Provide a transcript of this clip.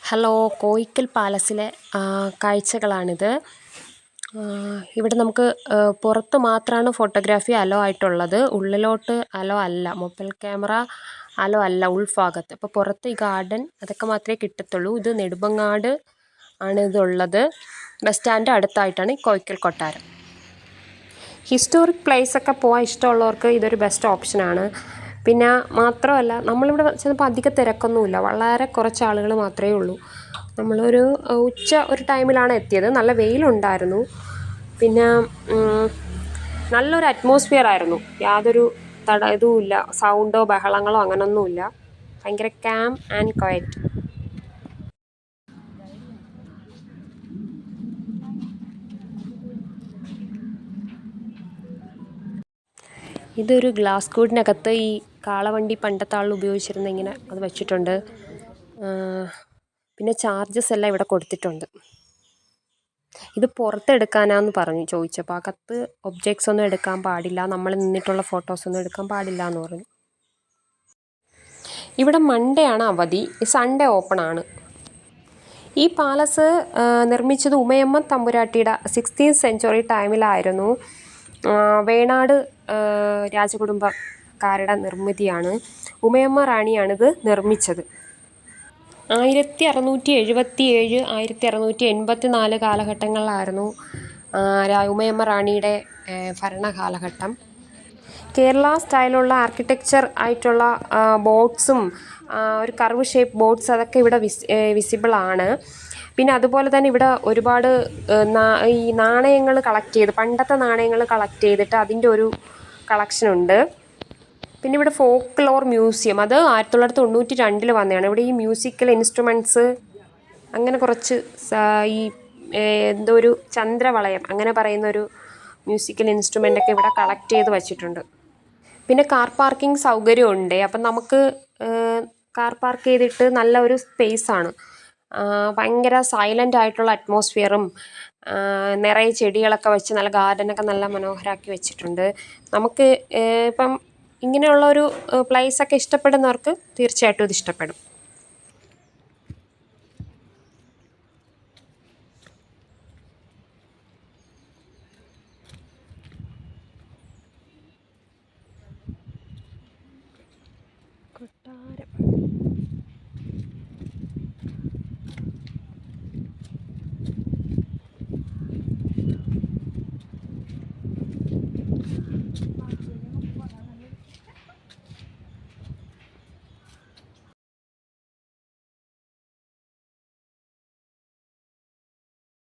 Hello, Koyikkal പാലസിലെ കാഴ്ചകളാണിത്. ഇവിടെ നമുക്ക് പുറത്ത് മാത്രമാണ് ഫോട്ടോഗ്രാഫി അലോ ആയിട്ടുള്ളത്. ഉള്ളിലോട്ട് അലോ അല്ല, മൊബൈൽ ക്യാമറ അലോ അല്ല ഉൾഭാഗത്ത്. അപ്പോൾ പുറത്ത് ഈ ഗാർഡൻ അതൊക്കെ മാത്രമേ കിട്ടത്തുള്ളൂ. ഇത് നെടുമങ്ങാട് ആണ് ഇതുള്ളത്. ബസ് സ്റ്റാൻഡ് അടുത്തായിട്ടാണ് ഈ കോയിക്കൽ കൊട്ടാരം. ഹിസ്റ്റോറിക് പ്ലേസൊക്കെ പോകാൻ ഇഷ്ടമുള്ളവർക്ക് ഇതൊരു ബെസ്റ്റ് ഓപ്ഷനാണ്. പിന്നെ മാത്രമല്ല, നമ്മളിവിടെ ചെന്നപ്പോൾ അധികം തിരക്കൊന്നുമില്ല, വളരെ കുറച്ച് ആളുകൾ മാത്രമേ ഉള്ളൂ. നമ്മളൊരു ഉച്ച ഒരു ടൈമിലാണ് എത്തിയത്. നല്ല വെയിലുണ്ടായിരുന്നു. പിന്നെ നല്ലൊരു അറ്റ്മോസ്ഫിയർ ആയിരുന്നു. യാതൊരു ഇതുമില്ല, സൗണ്ടോ ബഹളങ്ങളോ അങ്ങനൊന്നുമില്ല. ഭയങ്കര കാം ആൻഡ് ക്വയറ്റ്. ഇതൊരു ഗ്ലാസ് കൂടിനകത്ത് ഈ കാളവണ്ടി പണ്ടത്തെ ആൾ ഉപയോഗിച്ചിരുന്ന ഇങ്ങനെ അത് വെച്ചിട്ടുണ്ട്. പിന്നെ ചാർജസ് എല്ലാം ഇവിടെ കൊടുത്തിട്ടുണ്ട്. ഇത് പുറത്തെടുക്കാനാന്ന് ചോദിച്ചപ്പോൾ അകത്ത് ഒബ്ജക്ട്സ് ഒന്നും എടുക്കാൻ പാടില്ല, നമ്മൾ നിന്നിട്ടുള്ള ഫോട്ടോസൊന്നും എടുക്കാൻ പാടില്ല എന്ന് പറഞ്ഞു. ഇവിടെ മൺഡേ ആണ് അവധി, സൺഡേ ഓപ്പൺ ആണ്. ഈ പാലസ് നിർമ്മിച്ചത് ഉമയമ്മ തമ്പുരാട്ടിയുടെ 16th സെഞ്ച്വറി ടൈമിലായിരുന്നു. വേണാട് രാജകുടുംബക്കാരുടെ നിർമ്മിതിയാണ്. ഉമയമ്മ റാണിയാണിത് നിർമ്മിച്ചത്. 1677 1684 കാലഘട്ടങ്ങളിലായിരുന്നു ഉമയമ്മ റാണിയുടെ ഭരണകാലഘട്ടം. കേരള സ്റ്റൈലുള്ള ആർക്കിടെക്ചർ ആയിട്ടുള്ള ബോട്ട്സും ഒരു കർവ് ഷേപ്പ് ബോട്ട്സ് അതൊക്കെ ഇവിടെ വിസിബിളാണ്. പിന്നെ അതുപോലെ തന്നെ ഇവിടെ ഒരുപാട് ഈ നാണയങ്ങൾ കളക്ട് ചെയ്ത്, പണ്ടത്തെ നാണയങ്ങൾ കളക്ട് ചെയ്തിട്ട് അതിൻ്റെ ഒരു കളക്ഷനുണ്ട്. പിന്നെ ഇവിടെ ഫോക്ക് ലോർ മ്യൂസിയം, അത് 1992 വന്നതാണ്. ഇവിടെ ഈ മ്യൂസിക്കൽ ഇൻസ്ട്രുമെൻറ്റ്സ് അങ്ങനെ കുറച്ച് ഈ എന്തോ ഒരു ചന്ദ്രവളയം അങ്ങനെ പറയുന്നൊരു മ്യൂസിക്കൽ ഇൻസ്ട്രുമെൻ്റൊക്കെ ഇവിടെ കളക്ട് ചെയ്ത് വച്ചിട്ടുണ്ട്. പിന്നെ കാർ പാർക്കിംഗ് സൗകര്യമുണ്ട്. അപ്പം നമുക്ക് കാർ പാർക്ക് ചെയ്തിട്ട് നല്ല ഒരു സ്പേസാണ്. ഭയങ്കര സൈലൻ്റ് ആയിട്ടുള്ള അറ്റ്മോസ്ഫിയറും നിറയെ ചെടികളൊക്കെ വെച്ച് നല്ല ഗാർഡനൊക്കെ നല്ല മനോഹരമാക്കി വെച്ചിട്ടുണ്ട്. നമുക്ക് ഇപ്പം ഇങ്ങനെയുള്ളൊരു പ്ലേസൊക്കെ ഇഷ്ടപ്പെടുന്നവർക്ക് തീർച്ചയായിട്ടും ഇത് ഇഷ്ടപ്പെടും.